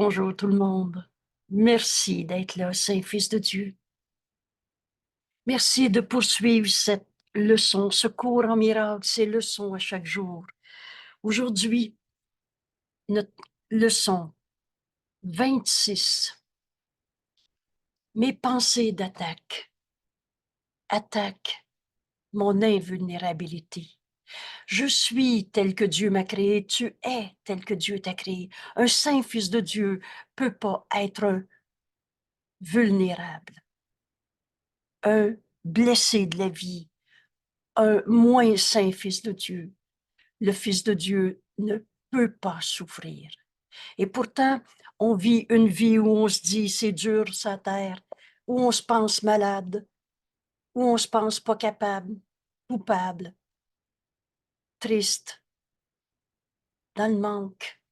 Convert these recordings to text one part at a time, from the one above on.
Bonjour tout le monde. Merci d'être là, Saint-Fils de Dieu. Merci de poursuivre cette leçon, ce cours en miracle, ces leçons à chaque jour. Aujourd'hui, notre leçon 26. Mes pensées d'attaque attaquent mon invulnérabilité. Je suis tel que Dieu m'a créé, tu es tel que Dieu t'a créé. Un saint fils de Dieu peut pas être vulnérable, un blessé de la vie, un moins saint fils de Dieu. Le Fils de Dieu ne peut pas souffrir. Et pourtant, on vit une vie où on se dit c'est dur sa terre, où on se pense malade, où on se pense pas capable, coupable, triste, dans le manque.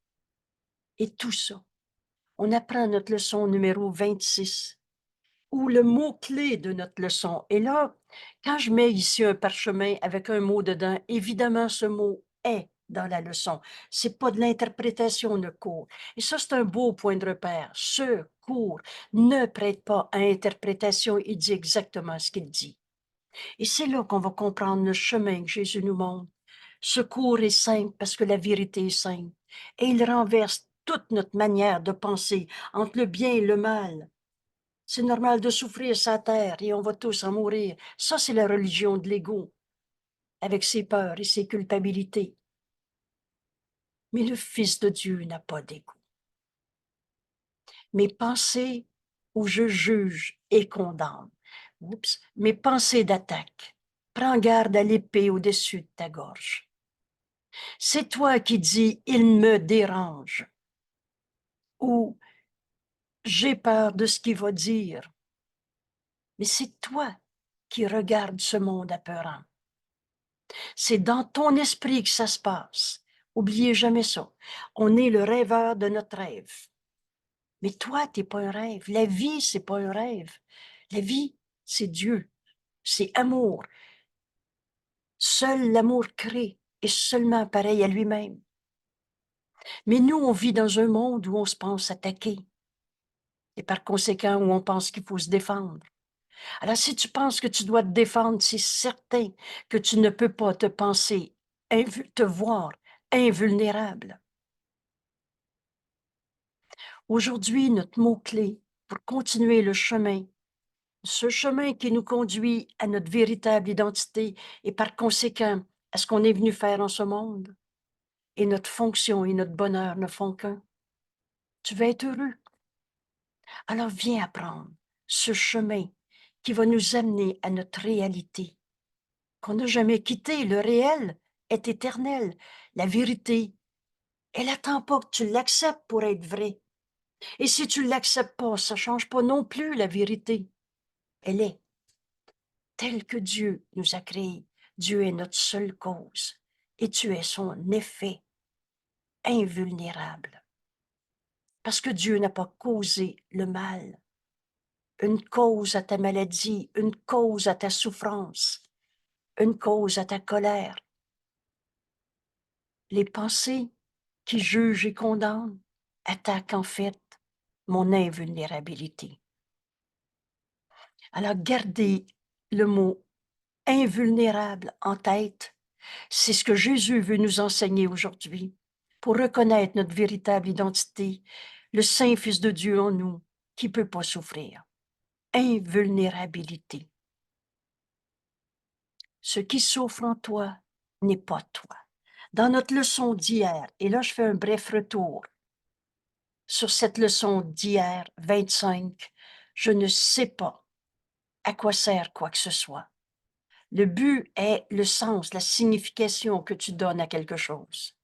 Et tout ça, on apprend notre leçon numéro 26, ou le mot-clé de notre leçon. Et là, quand je mets ici un parchemin avec un mot dedans, évidemment, ce mot est dans la leçon. C'est pas de l'interprétation, le cours. Et ça, c'est un beau point de repère. Ce cours ne prête pas à interprétation, il dit exactement ce qu'il dit. Et c'est là qu'on va comprendre le chemin que Jésus nous montre. Ce cours est simple parce que la vérité est simple. Et il renverse toute notre manière de penser entre le bien et le mal. C'est normal de souffrir sa terre et on va tous en mourir. Ça, c'est la religion de l'ego, avec ses peurs et ses culpabilités. Mais le Fils de Dieu n'a pas d'ego. Mes pensées où je juge et condamne. Oups, mes pensées d'attaque. Prends garde à l'épée au-dessus de ta gorge. C'est toi qui dis « il me dérange » ou « j'ai peur de ce qu'il va dire ». Mais c'est toi qui regardes ce monde apeurant. C'est dans ton esprit que ça se passe. Oubliez jamais ça. On est le rêveur de notre rêve. Mais toi, t'es pas un rêve. La vie, c'est pas un rêve. La vie, c'est Dieu. C'est amour. Seul l'amour crée et seulement pareil à lui-même. Mais nous, on vit dans un monde où on se pense attaqué. Et par conséquent, où on pense qu'il faut se défendre. Alors, si tu penses que tu dois te défendre, c'est certain que tu ne peux pas te penser, te voir invulnérable. Aujourd'hui, notre mot-clé pour continuer le chemin, ce chemin qui nous conduit à notre véritable identité et par conséquent à ce qu'on est venu faire en ce monde, et notre fonction et notre bonheur ne font qu'un. Tu veux être heureux? Alors viens apprendre ce chemin qui va nous amener à notre réalité, qu'on n'a jamais quitté. Le réel est éternel. La vérité, elle n'attend pas que tu l'acceptes pour être vrai. Et si tu ne l'acceptes pas, ça ne change pas non plus la vérité. Elle est telle que Dieu nous a créés. Dieu est notre seule cause et tu es son effet invulnérable. Parce que Dieu n'a pas causé le mal, une cause à ta maladie, une cause à ta souffrance, une cause à ta colère. Les pensées qui jugent et condamnent attaquent en fait mon invulnérabilité. Alors gardez le mot invulnérable en tête. C'est ce que Jésus veut nous enseigner aujourd'hui pour reconnaître notre véritable identité, le Saint Fils de Dieu en nous qui ne peut pas souffrir. Invulnérabilité. Ce qui souffre en toi n'est pas toi. Dans notre leçon d'hier, et là je fais un bref retour sur cette leçon d'hier, 25, je ne sais pas à quoi sert quoi que ce soit. Le but est le sens, la signification que tu donnes à quelque chose.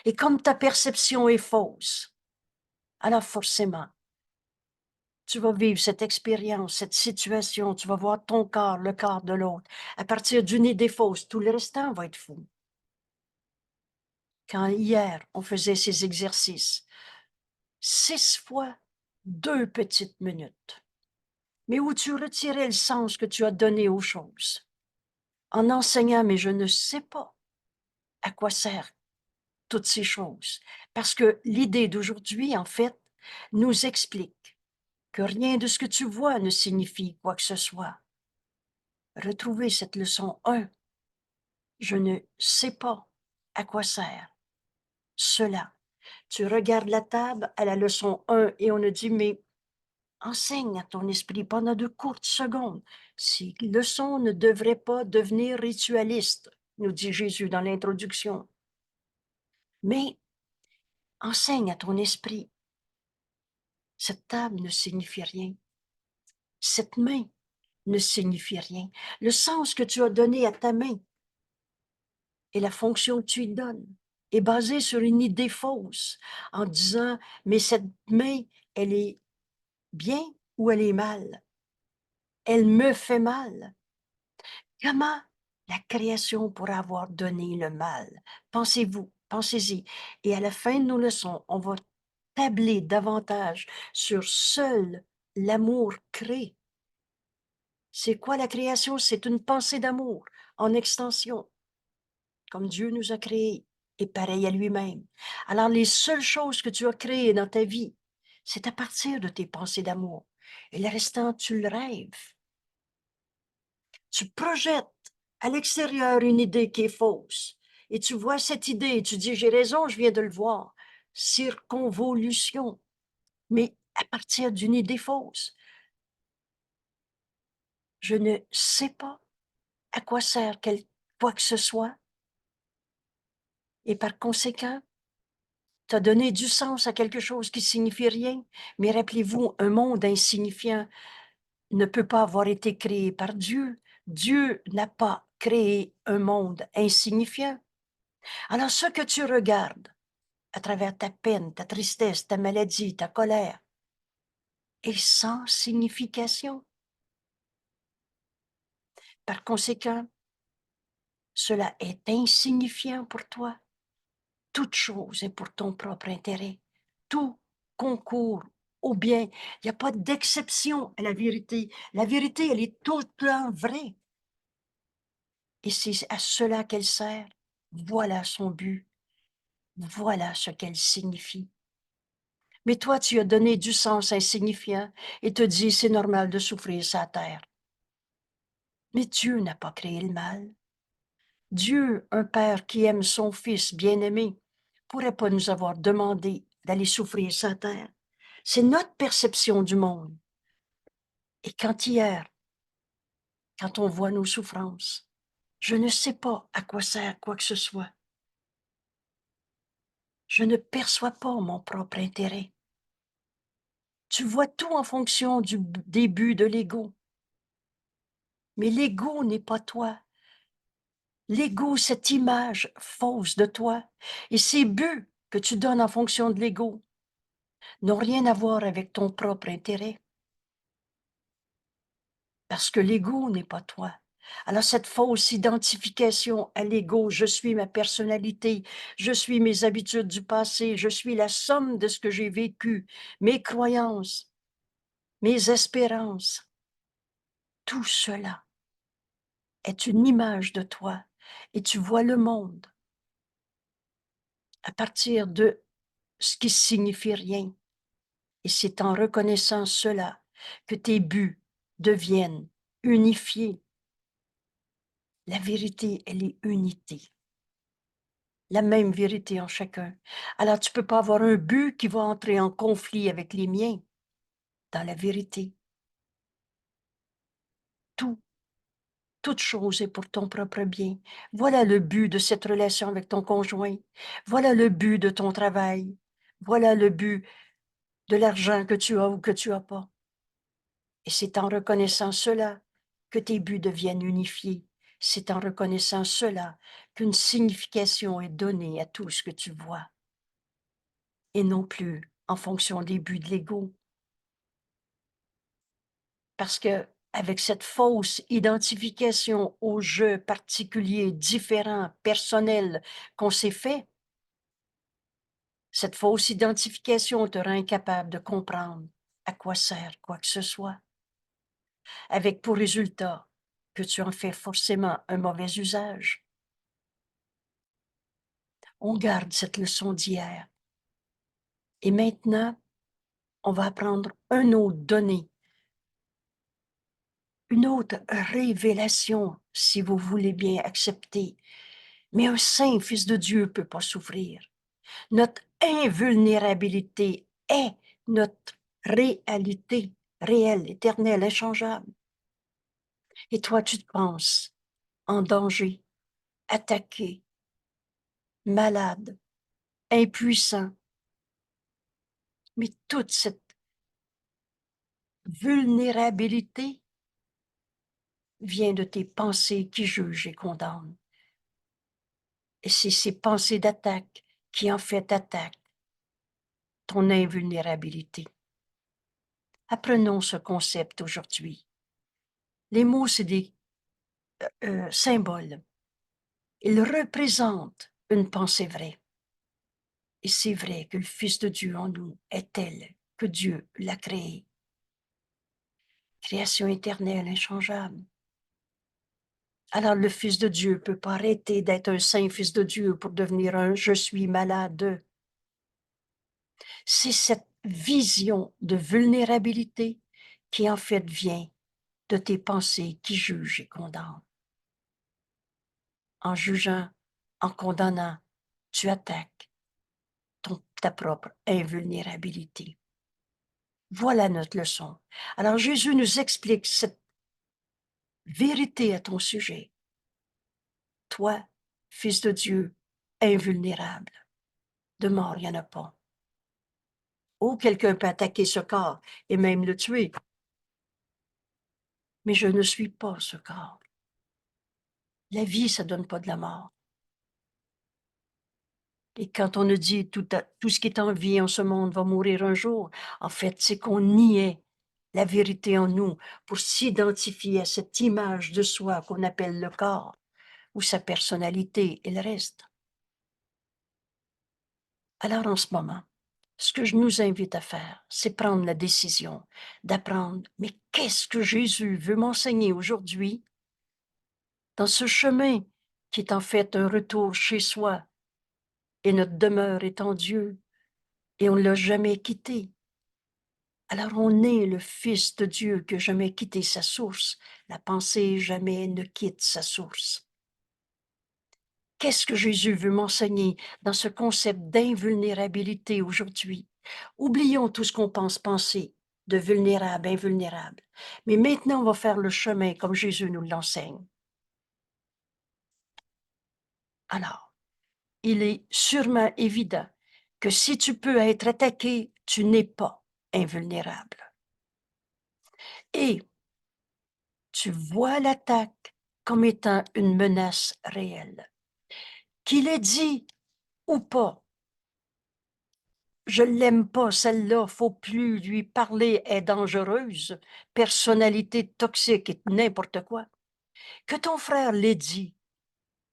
Et comme ta perception est fausse, alors forcément, tu vas vivre cette expérience, cette situation, tu vas voir ton corps, le corps de l'autre. À partir d'une idée fausse, tout le restant va être fou. Quand hier, on faisait ces exercices, 6 fois 2 petites minutes, mais où tu retirais le sens que tu as donné aux choses, en enseignant, mais je ne sais pas à quoi sert toutes ces choses. Parce que l'idée d'aujourd'hui, en fait, nous explique que rien de ce que tu vois ne signifie quoi que ce soit. Retrouvez cette leçon 1. Je ne sais pas à quoi sert cela. Tu regardes la table à la leçon 1 et on a dit, mais enseigne à ton esprit pendant de courtes secondes. Ces leçons ne devraient pas devenir ritualistes, nous dit Jésus dans l'introduction. Mais enseigne à ton esprit. Cette table ne signifie rien. Cette main ne signifie rien. Le sens que tu as donné à ta main et la fonction que tu y donnes est basé sur une idée fausse en disant, mais cette main, elle est bien ou elle est mal? Elle me fait mal. Comment la création pourrait avoir donné le mal? Pensez-vous, pensez-y. Et à la fin de nos leçons, on va tabler davantage sur seul l'amour crée. C'est quoi la création? C'est une pensée d'amour en extension, comme Dieu nous a créés et pareil à lui-même. Alors, les seules choses que tu as créées dans ta vie, c'est à partir de tes pensées d'amour. Et le restant, tu le rêves. Tu projettes à l'extérieur une idée qui est fausse. Et tu vois cette idée et tu dis, j'ai raison, je viens de le voir. Circonvolution. Mais à partir d'une idée fausse. Je ne sais pas à quoi sert quoi que ce soit. Et par conséquent, tu as donné du sens à quelque chose qui signifie rien. Mais rappelez-vous, un monde insignifiant ne peut pas avoir été créé par Dieu. Dieu n'a pas créé un monde insignifiant. Alors, ce que tu regardes à travers ta peine, ta tristesse, ta maladie, ta colère, est sans signification. Par conséquent, cela est insignifiant pour toi. Toute chose est pour ton propre intérêt. Tout concourt au bien. Il n'y a pas d'exception à la vérité. La vérité, elle est tout le temps vraie. Et c'est à cela qu'elle sert. Voilà son but. Voilà ce qu'elle signifie. Mais toi, tu as donné du sens insignifiant et te dis, c'est normal de souffrir sa terre. Mais Dieu n'a pas créé le mal. Dieu, un Père qui aime son Fils bien-aimé, pourrait pas nous avoir demandé d'aller souffrir sa terre. C'est notre perception du monde. Et quand on voit nos souffrances, je ne sais pas à quoi sert quoi que ce soit. Je ne perçois pas mon propre intérêt. Tu vois tout en fonction du début de l'ego. Mais l'ego n'est pas toi. L'ego, cette image fausse de toi, et ces buts que tu donnes en fonction de l'ego n'ont rien à voir avec ton propre intérêt. Parce que l'ego n'est pas toi. Alors cette fausse identification à l'ego, je suis ma personnalité, je suis mes habitudes du passé, je suis la somme de ce que j'ai vécu, mes croyances, mes espérances, tout cela est une image de toi et tu vois le monde à partir de ce qui signifie rien. Et c'est en reconnaissant cela que tes buts deviennent unifiés. La vérité, elle est unité. La même vérité en chacun. Alors, tu ne peux pas avoir un but qui va entrer en conflit avec les miens dans la vérité. Tout, toute chose est pour ton propre bien. Voilà le but de cette relation avec ton conjoint. Voilà le but de ton travail. Voilà le but de l'argent que tu as ou que tu n'as pas. Et c'est en reconnaissant cela que tes buts deviennent unifiés. C'est en reconnaissant cela qu'une signification est donnée à tout ce que tu vois. Et non plus en fonction des buts de l'ego. Parce que avec cette fausse identification au jeu particulier, différent, personnel qu'on s'est fait, cette fausse identification te rend incapable de comprendre à quoi sert quoi que ce soit, avec pour résultat que tu en fais forcément un mauvais usage. On garde cette leçon d'hier. Et maintenant, on va apprendre un autre donné, une autre révélation, si vous voulez bien accepter. Mais un saint fils de Dieu ne peut pas souffrir. Notre invulnérabilité est notre réalité, réelle, éternelle, inchangeable. Et toi, tu te penses en danger, attaqué, malade, impuissant. Mais toute cette vulnérabilité vient de tes pensées qui jugent et condamnent. Et c'est ces pensées d'attaque qui en fait attaquent ton invulnérabilité. Apprenons ce concept aujourd'hui. Les mots, c'est des symboles. Ils représentent une pensée vraie. Et c'est vrai que le Fils de Dieu en nous est tel que Dieu l'a créé. Création éternelle, inchangeable. Alors le Fils de Dieu ne peut pas arrêter d'être un saint Fils de Dieu pour devenir un « je suis malade ». C'est cette vision de vulnérabilité qui en fait vient de tes pensées qui jugent et condamnent. En jugeant, en condamnant, tu attaques ta propre invulnérabilité. Voilà notre leçon. Alors Jésus nous explique cette vérité à ton sujet. Toi, Fils de Dieu, invulnérable, de mort, il n'y en a pas. Oh, quelqu'un peut attaquer ce corps et même le tuer. Mais je ne suis pas ce corps. La vie, ça ne donne pas de la mort. Et quand on nous dit tout ce qui est en vie en ce monde va mourir un jour, en fait, c'est qu'on niait la vérité en nous pour s'identifier à cette image de soi qu'on appelle le corps, ou sa personnalité et le reste. Alors en ce moment, ce que je nous invite à faire, c'est prendre la décision d'apprendre, mais qu'est-ce que Jésus veut m'enseigner aujourd'hui dans ce chemin qui est en fait un retour chez soi, et notre demeure est en Dieu, et on ne l'a jamais quitté. Alors on est le Fils de Dieu qui n'a jamais quitté sa source. La pensée jamais ne quitte sa source. Qu'est-ce que Jésus veut m'enseigner dans ce concept d'invulnérabilité aujourd'hui? Oublions tout ce qu'on pense penser, de vulnérable, invulnérable. Mais maintenant, on va faire le chemin comme Jésus nous l'enseigne. Alors, il est sûrement évident que si tu peux être attaqué, tu n'es pas invulnérable. Et tu vois l'attaque comme étant une menace réelle. Qu'il ait dit ou pas, je l'aime pas, celle-là, faut plus lui parler, est dangereuse, personnalité toxique et n'importe quoi. Que ton frère l'ait dit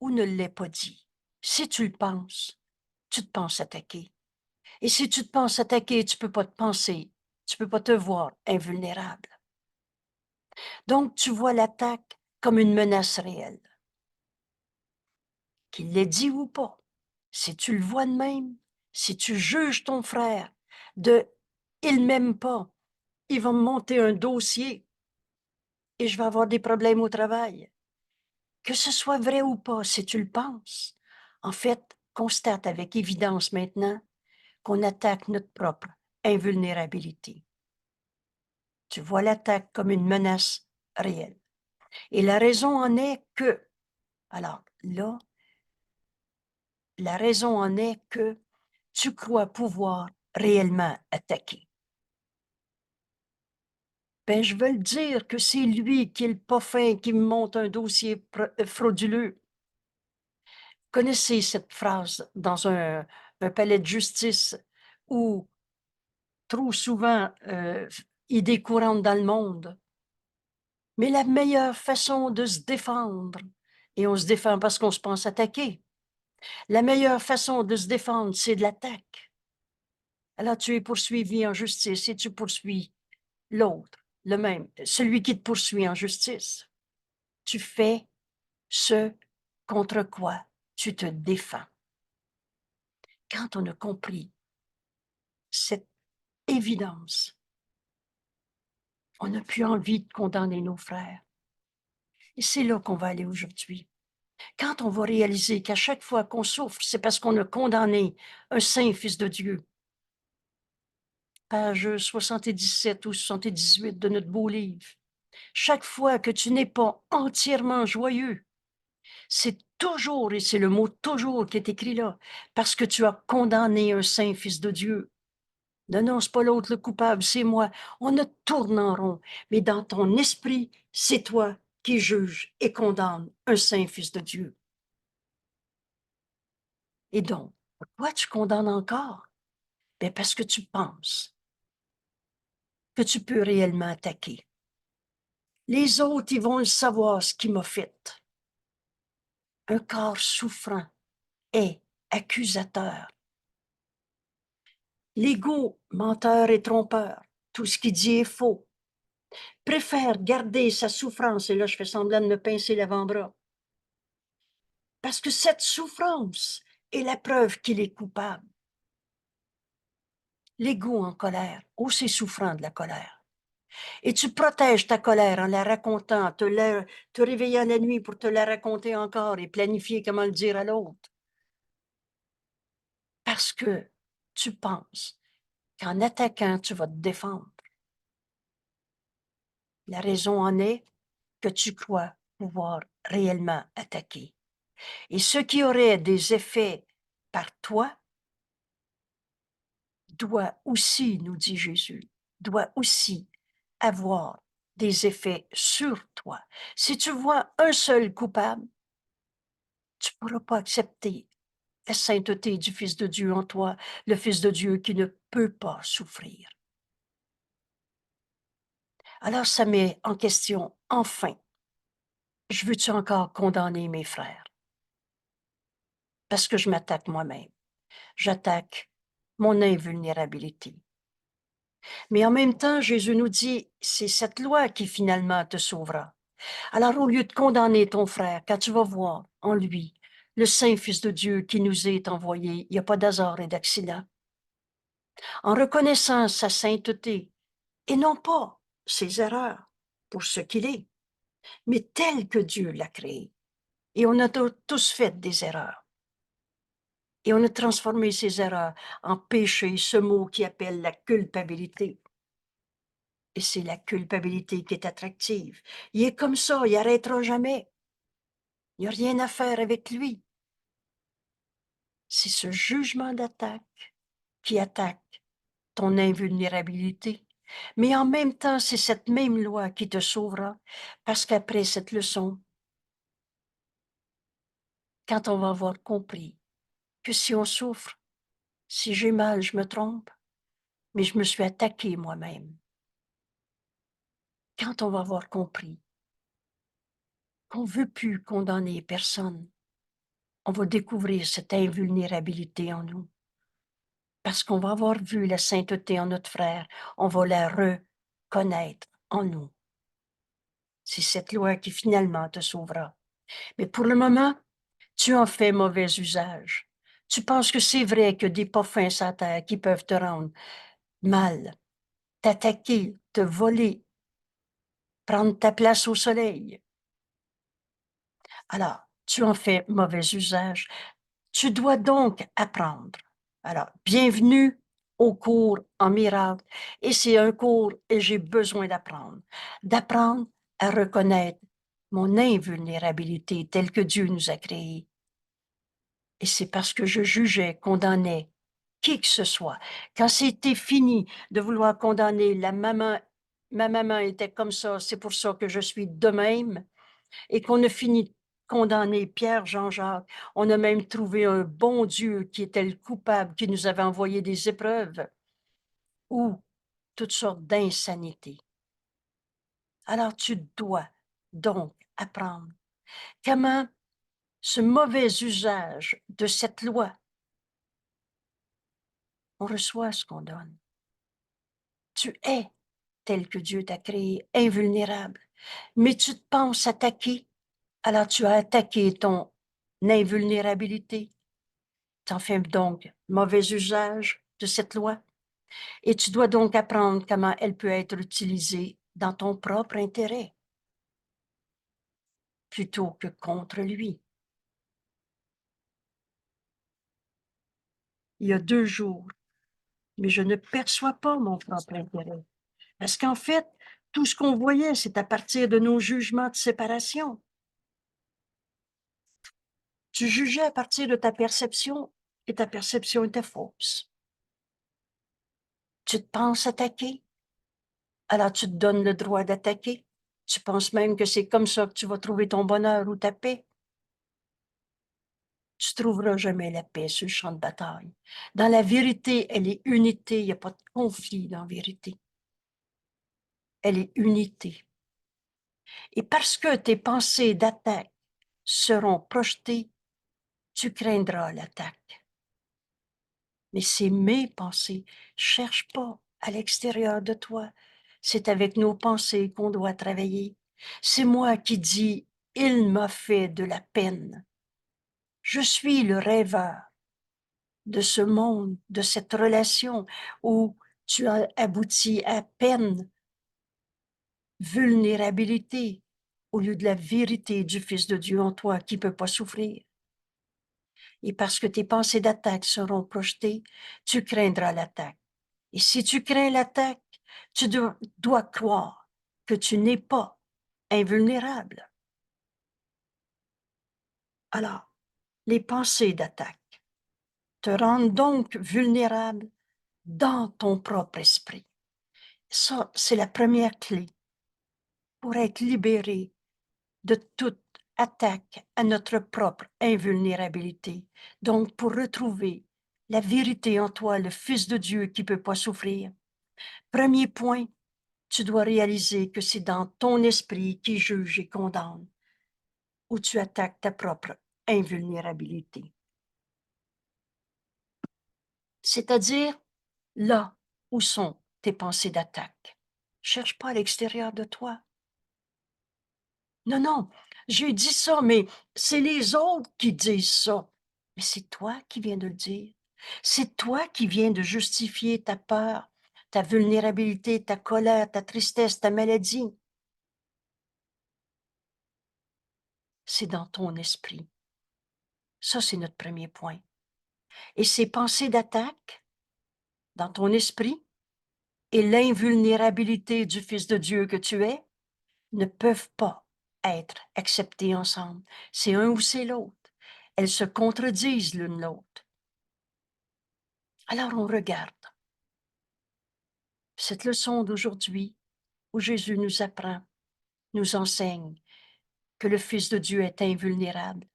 ou ne l'ait pas dit, si tu le penses, tu te penses attaqué. Et si tu te penses attaqué, tu peux pas te penser, tu peux pas te voir invulnérable. Donc, tu vois l'attaque comme une menace réelle. Qu'il l'ait dit ou pas, si tu le vois de même, si tu juges ton frère de « il m'aime pas », il va me monter un dossier et je vais avoir des problèmes au travail. Que ce soit vrai ou pas, si tu le penses, en fait, constate avec évidence maintenant qu'on attaque notre propre invulnérabilité. Tu vois l'attaque comme une menace réelle. Et la raison en est que, alors là, la raison en est que tu crois pouvoir réellement attaquer. Ben, je veux le dire que c'est lui qui est le pas fin, qui me monte un dossier frauduleux. Connaissez cette phrase dans un palais de justice où trop souvent, idée courante dans le monde. Mais la meilleure façon de se défendre, et on se défend parce qu'on se pense attaqué, la meilleure façon de se défendre, c'est de l'attaque. Alors tu es poursuivi en justice et tu poursuis l'autre, le même, celui qui te poursuit en justice. Tu fais ce contre quoi tu te défends. Quand on a compris cette évidence. On n'a plus envie de condamner nos frères. Et c'est là qu'on va aller aujourd'hui. Quand on va réaliser qu'à chaque fois qu'on souffre, c'est parce qu'on a condamné un saint fils de Dieu. Page 77 ou 78 de notre beau livre. Chaque fois que tu n'es pas entièrement joyeux, c'est toujours, et c'est le mot toujours qui est écrit là, parce que tu as condamné un saint fils de Dieu. Non, non, c'est pas l'autre le coupable, c'est moi. On ne tourne en rond, mais dans ton esprit, c'est toi qui juges et condamne un saint fils de Dieu. Et donc, pourquoi tu condamnes encore? Bien, parce que tu penses que tu peux réellement attaquer. Les autres, ils vont le savoir, ce qui m'a fait. Un corps souffrant est accusateur. L'ego, menteur et trompeur. Tout ce qu'il dit est faux. Préfère garder sa souffrance, et là, je fais semblant de me pincer l'avant-bras. Parce que cette souffrance est la preuve qu'il est coupable. L'ego en colère, oh, c'est souffrant de la colère. Et tu protèges ta colère en la racontant, te réveillant la nuit pour te la raconter encore et planifier comment le dire à l'autre. Parce que tu penses qu'en attaquant, tu vas te défendre. La raison en est que tu crois pouvoir réellement attaquer. Et ce qui aurait des effets par toi doit aussi, nous dit Jésus, doit aussi avoir des effets sur toi. Si tu vois un seul coupable, tu ne pourras pas accepter la sainteté du Fils de Dieu en toi, le Fils de Dieu qui ne peut pas souffrir. Alors ça met en question, enfin, je veux-tu encore condamner mes frères? Parce que je m'attaque moi-même. J'attaque mon invulnérabilité. Mais en même temps, Jésus nous dit, c'est cette loi qui finalement te sauvera. Alors au lieu de condamner ton frère, quand tu vas voir en lui le Saint Fils de Dieu qui nous est envoyé, il n'y a pas d'hasard et d'accident, en reconnaissant sa sainteté et non pas ses erreurs pour ce qu'il est, mais tel que Dieu l'a créé. Et on a tous fait des erreurs. Et on a transformé ces erreurs en péché, ce mot qui appelle la culpabilité. Et c'est la culpabilité qui est attractive. Il est comme ça, il n'arrêtera jamais. Il n'y a rien à faire avec lui. C'est ce jugement d'attaque qui attaque ton invulnérabilité. Mais en même temps, c'est cette même loi qui te sauvera, parce qu'après cette leçon, quand on va avoir compris que si on souffre, si j'ai mal, je me trompe, mais je me suis attaqué moi-même. Quand on va avoir compris qu'on ne veut plus condamner personne, on va découvrir cette invulnérabilité en nous. Parce qu'on va avoir vu la sainteté en notre frère, on va la reconnaître en nous. C'est cette loi qui finalement te sauvera. Mais pour le moment, tu en fais mauvais usage. Tu penses que c'est vrai que des parfums sur la terre qui peuvent te rendre mal, t'attaquer, te voler, prendre ta place au soleil. Alors, tu en fais mauvais usage. Tu dois donc apprendre. Alors, bienvenue au cours en miracle. Et c'est un cours et j'ai besoin d'apprendre. D'apprendre à reconnaître mon invulnérabilité telle que Dieu nous a créés. Et c'est parce que je jugeais, condamnais qui que ce soit. Quand c'était fini de vouloir condamner ma maman était comme ça, c'est pour ça que je suis de même, et qu'on a fini de condamner Pierre, Jean-Jacques, on a même trouvé un bon Dieu qui était le coupable, qui nous avait envoyé des épreuves ou toutes sortes d'insanités. Alors tu dois donc apprendre comment ce mauvais usage de cette loi, on reçoit ce qu'on donne. Tu es tel que Dieu t'a créé, invulnérable, mais tu te penses attaquer, alors tu as attaqué ton invulnérabilité. Tu en fais donc mauvais usage de cette loi. Et tu dois donc apprendre comment elle peut être utilisée dans ton propre intérêt, plutôt que contre lui. Il y a 2 jours, mais je ne perçois pas mon propre intérêt. Parce qu'en fait, tout ce qu'on voyait, c'est à partir de nos jugements de séparation. Tu jugeais à partir de ta perception et ta perception était fausse. Tu te penses attaqué, alors tu te donnes le droit d'attaquer. Tu penses même que c'est comme ça que tu vas trouver ton bonheur ou ta paix. Tu trouveras jamais la paix sur le champ de bataille. Dans la vérité, elle est unité, il n'y a pas de conflit dans la vérité. Elle est unité. Et parce que tes pensées d'attaque seront projetées, tu craindras l'attaque. Mais c'est mes pensées. Cherche pas à l'extérieur de toi. C'est avec nos pensées qu'on doit travailler. C'est moi qui dis, il m'a fait de la peine. Je suis le rêveur de ce monde, de cette relation où tu as abouti à peine vulnérabilité au lieu de la vérité du Fils de Dieu en toi qui ne peut pas souffrir. Et parce que tes pensées d'attaque seront projetées, tu craindras l'attaque. Et si tu crains l'attaque, tu dois croire que tu n'es pas invulnérable. Alors, les pensées d'attaque te rendent donc vulnérable dans ton propre esprit. Ça, c'est la première clé pour être libéré de toute attaque à notre propre invulnérabilité. Donc, pour retrouver la vérité en toi, le Fils de Dieu qui ne peut pas souffrir. Premier point, tu dois réaliser que c'est dans ton esprit qui juge et condamne, où tu attaques ta propre invulnérabilité. C'est-à-dire là où sont tes pensées d'attaque. Cherche pas à l'extérieur de toi. Non, non, j'ai dit ça, mais c'est les autres qui disent ça. Mais c'est toi qui viens de le dire. C'est toi qui viens de justifier ta peur, ta vulnérabilité, ta colère, ta tristesse, ta maladie. C'est dans ton esprit. Ça, c'est notre premier point. Et ces pensées d'attaque dans ton esprit et l'invulnérabilité du Fils de Dieu que tu es ne peuvent pas être acceptées ensemble. C'est un ou c'est l'autre. Elles se contredisent l'une l'autre. Alors on regarde cette leçon d'aujourd'hui où Jésus nous apprend, nous enseigne que le Fils de Dieu est invulnérable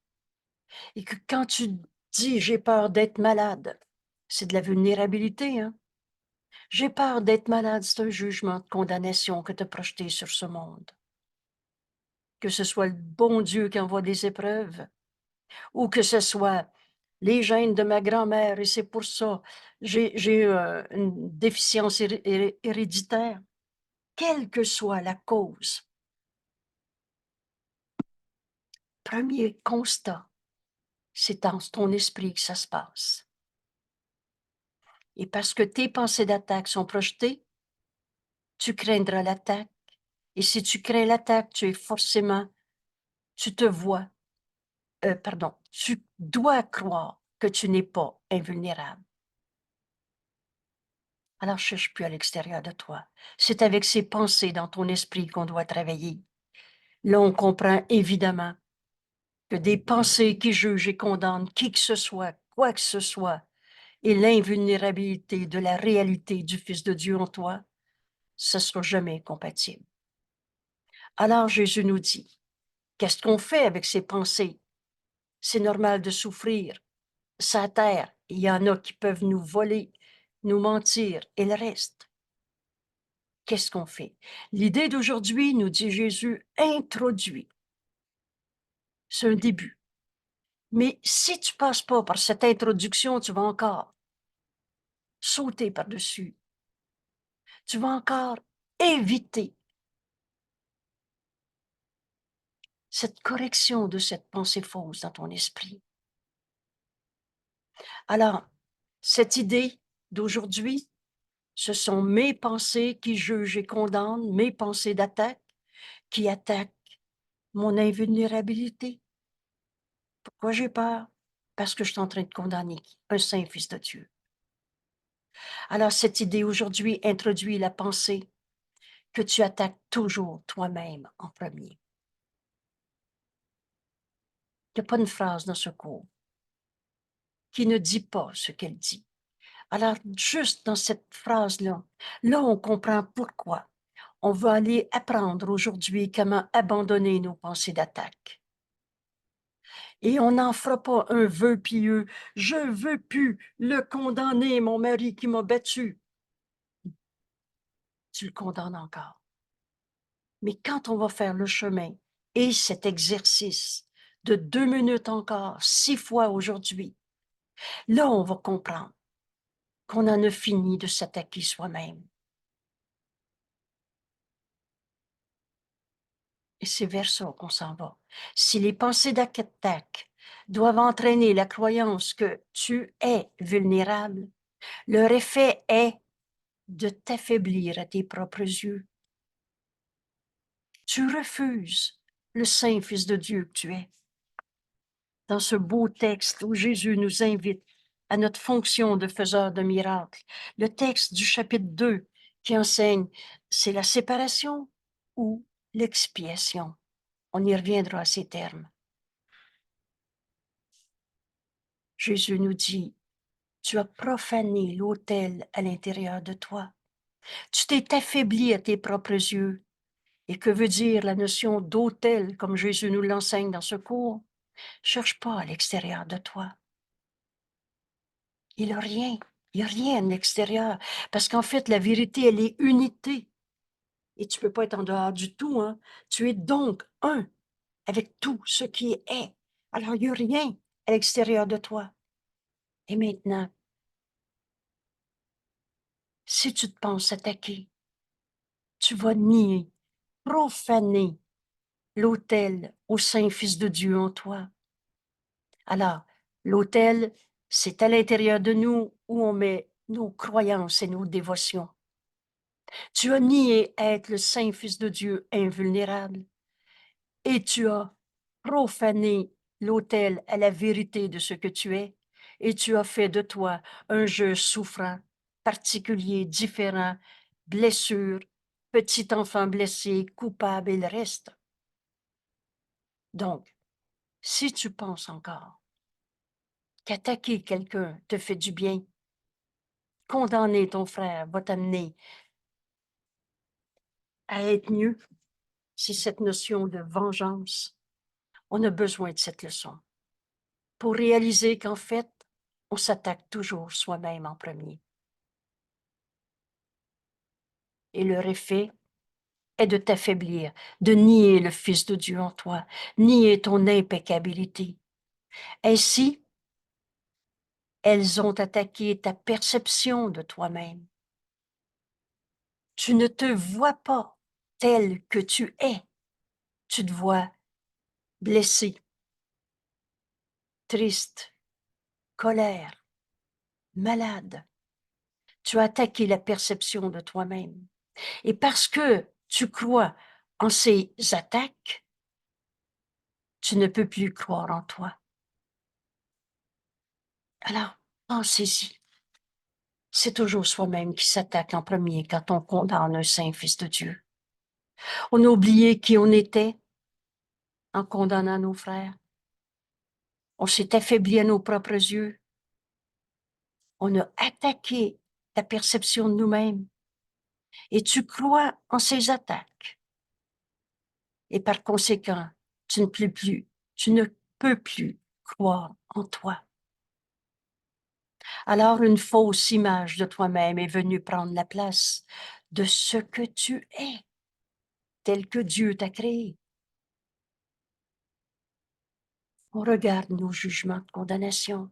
et que quand tu dis j'ai peur d'être malade, c'est de la vulnérabilité, hein? J'ai peur d'être malade, c'est un jugement de condamnation que tu as projeté sur ce monde. Que ce soit le bon Dieu qui envoie des épreuves ou que ce soit les gènes de ma grand-mère et c'est pour ça j'ai une déficience héréditaire. Quelle que soit la cause, premier constat, c'est dans ton esprit que ça se passe. Et parce que tes pensées d'attaque sont projetées, tu craindras l'attaque. Et si tu crains l'attaque, tu te vois, tu dois croire que tu n'es pas invulnérable. Alors, cherche plus à l'extérieur de toi. C'est avec ces pensées dans ton esprit qu'on doit travailler. Là, on comprend évidemment que des pensées qui jugent et condamnent qui que ce soit, quoi que ce soit, et l'invulnérabilité de la réalité du Fils de Dieu en toi, ce ne sera jamais compatible. Alors Jésus nous dit, qu'est-ce qu'on fait avec ces pensées? C'est normal de souffrir. Sa terre, il y en a qui peuvent nous voler, nous mentir, et le reste. Qu'est-ce qu'on fait? L'idée d'aujourd'hui, nous dit Jésus, introduit. C'est un début. Mais si tu ne passes pas par cette introduction, tu vas encore sauter par-dessus. Tu vas encore éviter cette correction de cette pensée fausse dans ton esprit. Alors, cette idée d'aujourd'hui, Ce sont mes pensées qui jugent et condamnent, mes pensées d'attaque qui attaquent mon invulnérabilité. Pourquoi j'ai peur? Parce que je suis en train de condamner un saint fils de Dieu. Alors cette idée aujourd'hui introduit la pensée que tu attaques toujours toi-même en premier. Il n'y a pas une phrase dans ce cours qui ne dit pas ce qu'elle dit. Alors, juste dans cette phrase-là, là, on comprend pourquoi on va aller apprendre aujourd'hui comment abandonner nos pensées d'attaque. Et on n'en fera pas un vœu pieux. Je veux plus le condamner, mon mari qui m'a battu. Tu le condamnes encore. Mais quand on va faire le chemin et cet exercice de 2 minutes encore, 6 fois aujourd'hui, là, on va comprendre qu'on en a fini de s'attaquer soi-même. Et c'est vers ça qu'on s'en va. Si les pensées d'attaque doivent entraîner la croyance que tu es vulnérable, leur effet est de t'affaiblir à tes propres yeux. Tu refuses le saint Fils de Dieu que tu es. Dans ce beau texte où Jésus nous invite à notre fonction de faiseur de miracles, le texte du chapitre 2 qui enseigne, c'est la séparation ou l'expiation. On y reviendra à ces termes. Jésus nous dit, tu as profané l'autel à l'intérieur de toi. Tu t'es affaibli à tes propres yeux. Et que veut dire la notion d'autel, comme Jésus nous l'enseigne dans ce cours? Cherche pas à l'extérieur de toi. Il n'y a rien. Il n'y a rien à l'extérieur. Parce qu'en fait, la vérité, elle est unité. Et tu ne peux pas être en dehors du tout. Hein? Tu es donc un avec tout ce qui est. Alors, il n'y a rien à l'extérieur de toi. Et maintenant, si tu te penses attaqué, tu vas nier, profaner l'autel au Saint-Fils de Dieu en toi. Alors, l'autel, c'est à l'intérieur de nous où on met nos croyances et nos dévotions. Tu as nié être le Saint-Fils de Dieu invulnérable et tu as profané l'autel à la vérité de ce que tu es et tu as fait de toi un jeu souffrant, particulier, différent, blessure, petit enfant blessé, coupable et le reste. Donc, si tu penses encore qu'attaquer quelqu'un te fait du bien, condamner ton frère va t'amener à être mieux, c'est cette notion de vengeance. On a besoin de cette leçon pour réaliser qu'en fait, on s'attaque toujours soi-même en premier. Et leur effet est de t'affaiblir, de nier le Fils de Dieu en toi, nier ton impeccabilité. Ainsi, elles ont attaqué ta perception de toi-même. Tu ne te vois pas tel que tu es. Tu te vois blessé, triste, colère, malade. Tu as attaqué la perception de toi-même. Et parce que tu crois en ces attaques, tu ne peux plus croire en toi. Alors, pensez-y. C'est toujours soi-même qui s'attaque en premier quand on condamne un saint fils de Dieu. On a oublié qui on était en condamnant nos frères. On s'est affaibli à nos propres yeux. On a attaqué ta perception de nous-mêmes. Et tu crois en ces attaques. Et par conséquent, tu ne peux plus croire en toi. Alors une fausse image de toi-même est venue prendre la place de ce que tu es, tel que Dieu t'a créé. On regarde nos jugements de condamnation,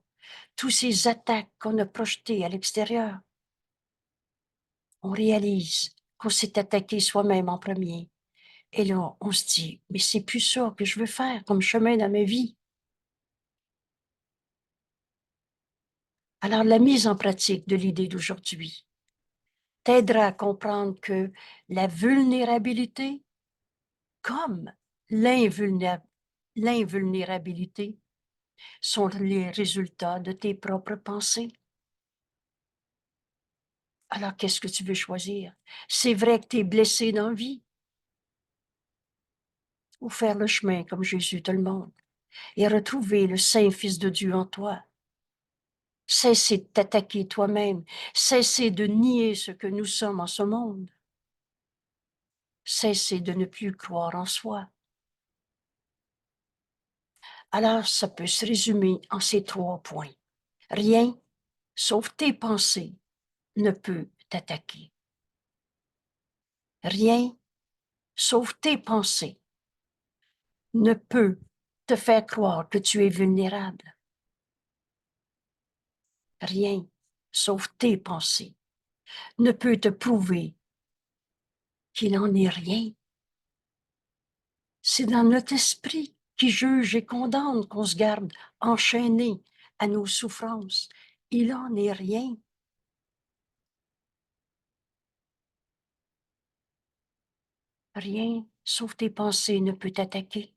tous ces attaques qu'on a projetées à l'extérieur. On réalise qu'on s'est attaqué soi-même en premier. Et là, on se dit, mais c'est plus ça que je veux faire comme chemin dans ma vie. Alors, la mise en pratique de l'idée d'aujourd'hui, t'aidera à comprendre que la vulnérabilité, comme l'invulnérabilité, sont les résultats de tes propres pensées. Alors, qu'est-ce que tu veux choisir? C'est vrai que tu es blessé dans la vie, ou faire le chemin comme Jésus te le montre et retrouver le Saint Fils de Dieu en toi. Cesser de t'attaquer toi-même, cesser de nier ce que nous sommes en ce monde, cesser de ne plus croire en soi. Alors, ça peut se résumer en ces 3 points. Rien, sauf tes pensées, ne peut t'attaquer. Rien, sauf tes pensées, ne peut te faire croire que tu es vulnérable. Rien, sauf tes pensées, ne peut te prouver qu'il n'en est rien. C'est dans notre esprit qui juge et condamne qu'on se garde enchaîné à nos souffrances. Il n'en est rien. Rien, sauf tes pensées, ne peut t'attaquer.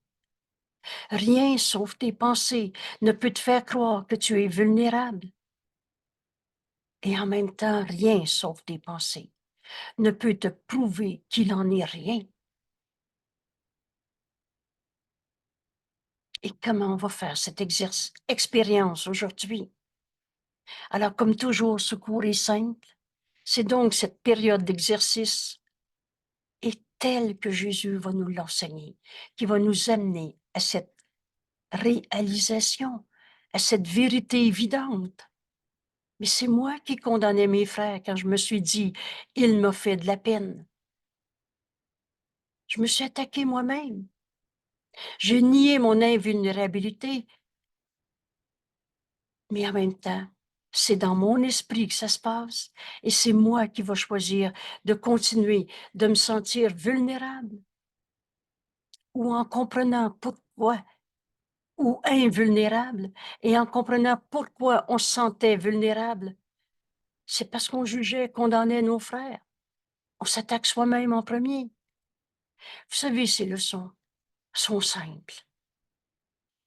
Rien, sauf tes pensées, ne peut te faire croire que tu es vulnérable. Et en même temps, rien, sauf tes pensées, ne peut te prouver qu'il n'en est rien. Et comment on va faire cette expérience aujourd'hui? Alors, comme toujours, ce cours est simple. C'est donc cette période d'exercice est telle que Jésus va nous l'enseigner, qui va nous amener à cette réalisation, à cette vérité évidente. Mais c'est moi qui condamnais mes frères quand je me suis dit, il m'a fait de la peine. Je me suis attaqué moi-même. J'ai nié mon invulnérabilité, mais en même temps, c'est dans mon esprit que ça se passe et c'est moi qui vais choisir de continuer de me sentir vulnérable ou en comprenant pourquoi ou invulnérable et en comprenant pourquoi on se sentait vulnérable. C'est parce qu'on jugeait, condamnait nos frères. On s'attaque soi-même en premier. Vous savez, ces leçons sont simples.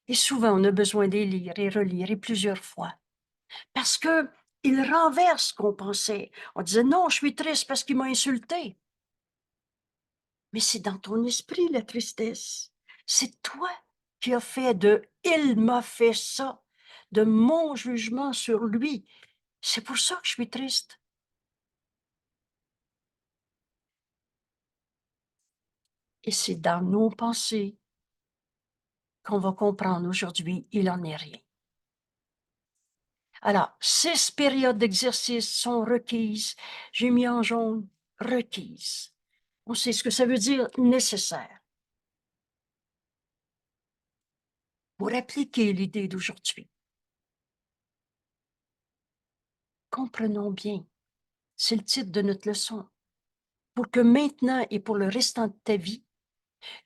Et souvent, on a besoin de les lire et relire et plusieurs fois. Parce que ils renversent ce qu'on pensait. On disait, non, je suis triste parce qu'il m'a insulté. Mais c'est dans ton esprit, la tristesse. C'est toi qui as fait de il m'a fait ça, de mon jugement sur lui. C'est pour ça que je suis triste. Et c'est dans nos pensées qu'on va comprendre aujourd'hui, il en est rien. Alors, 6 périodes d'exercice sont requises. J'ai mis en jaune requises. On sait ce que ça veut dire nécessaire pour appliquer l'idée d'aujourd'hui. Comprenons bien, c'est le titre de notre leçon, pour que maintenant et pour le restant de ta vie,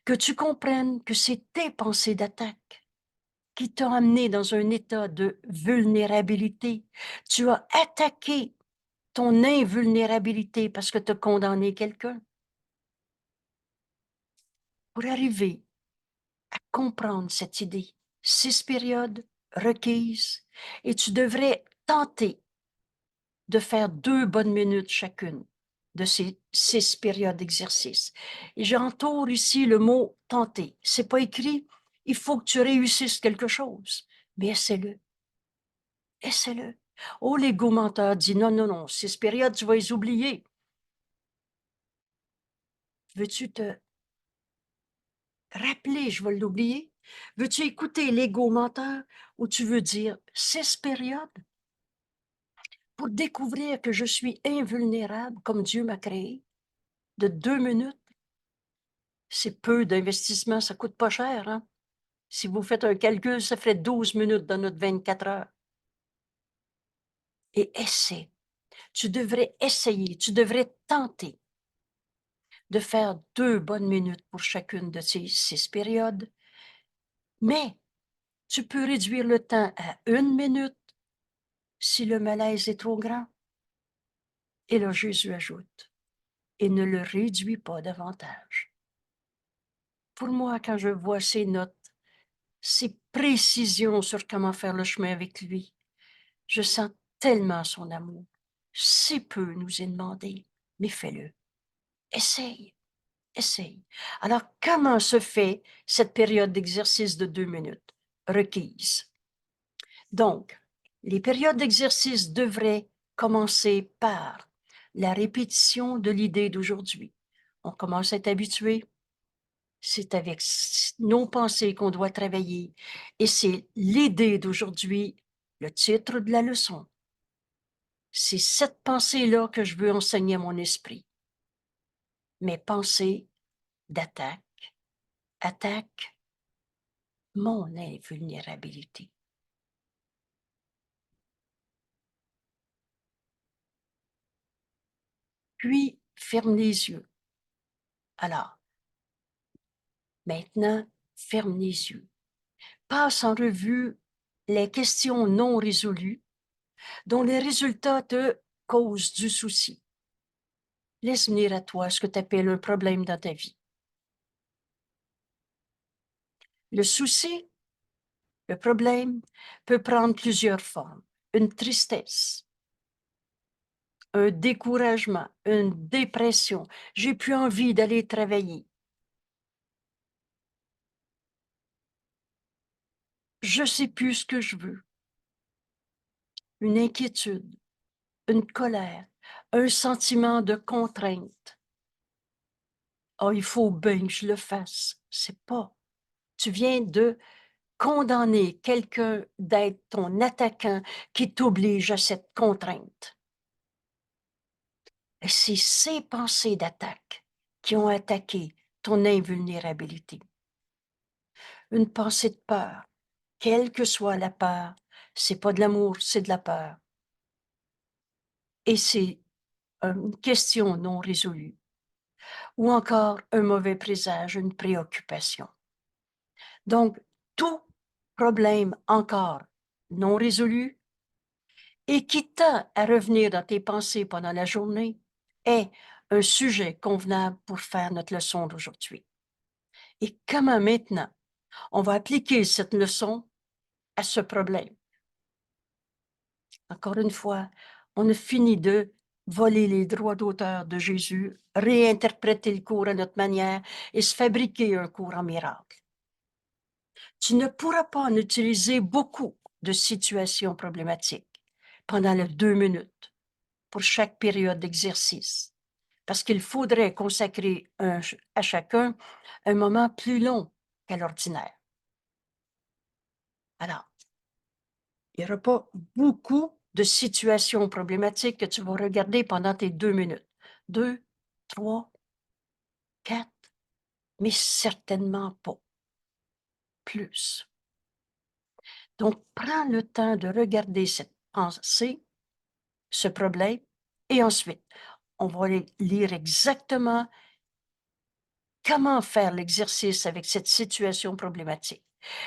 que tu comprennes que c'est tes pensées d'attaque qui t'ont amené dans un état de vulnérabilité. Tu as attaqué ton invulnérabilité parce que tu as condamné quelqu'un. Pour arriver à comprendre cette idée, 6 périodes requises et tu devrais tenter de faire 2 bonnes minutes chacune de ces 6 périodes d'exercice. Et j'entoure ici le mot tenter. C'est pas écrit, il faut que tu réussisses quelque chose, mais essaie-le. Essaie-le. Oh, l'ego menteur dit non, non, non, 6 périodes, tu vas les oublier. Veux-tu te rappeler, je vais l'oublier? Veux-tu écouter l'ego menteur ou tu veux dire 6 périodes pour découvrir que je suis invulnérable comme Dieu m'a créé de 2 minutes? C'est peu d'investissement, ça coûte pas cher, hein? Si vous faites un calcul, ça ferait 12 minutes dans notre 24 heures. Et essaie. Tu devrais essayer, tu devrais tenter de faire 2 bonnes minutes pour chacune de ces 6 périodes. Mais tu peux réduire le temps à 1 minute si le malaise est trop grand. Et là, Jésus ajoute, et ne le réduis pas davantage. Pour moi, quand je vois ces notes, ces précisions sur comment faire le chemin avec lui, je sens tellement son amour. Si peu nous est demandé, mais fais-le. Essaye, essaye. Alors, comment se fait cette période d'exercice de 2 minutes requise? Donc, les périodes d'exercice devraient commencer par la répétition de l'idée d'aujourd'hui. On commence à être habitué. C'est avec nos pensées qu'on doit travailler. Et c'est l'idée d'aujourd'hui, le titre de la leçon. C'est cette pensée-là que je veux enseigner à mon esprit. Mes pensées d'attaque attaquent mon invulnérabilité. Puis, ferme les yeux. Alors, maintenant, ferme les yeux. Passe en revue les questions non résolues dont les résultats te causent du souci. Laisse venir à toi ce que tu appelles un problème dans ta vie. Le souci, le problème, peut prendre plusieurs formes. Une tristesse, un découragement, une dépression. J'ai plus envie d'aller travailler. Je sais plus ce que je veux. Une inquiétude, une colère, un sentiment de contrainte. Ah, il faut bien que je le fasse. C'est pas. Tu viens de condamner quelqu'un d'être ton attaquant qui t'oblige à cette contrainte. Et c'est ces pensées d'attaque qui ont attaqué ton invulnérabilité. Une pensée de peur, quelle que soit la peur, c'est pas de l'amour, c'est de la peur. Et c'est une question non résolue. Ou encore un mauvais présage, une préoccupation. Donc, tout problème encore non résolu et qui tend à revenir dans tes pensées pendant la journée est un sujet convenable pour faire notre leçon d'aujourd'hui. Et comment maintenant on va appliquer cette leçon à ce problème? Encore une fois, on a fini de voler les droits d'auteur de Jésus, réinterpréter le cours à notre manière et se fabriquer un cours en miracle. Tu ne pourras pas en utiliser beaucoup de situations problématiques pendant les 2 minutes pour chaque période d'exercice, parce qu'il faudrait consacrer à chacun un moment plus long qu'à l'ordinaire. Alors, il n'y aura pas beaucoup de situations problématiques que tu vas regarder pendant tes 2 minutes. 2, 3, 4, mais certainement pas plus. Donc, prends le temps de regarder cette pensée, ce problème, et ensuite, on va lire exactement comment faire l'exercice avec cette situation problématique.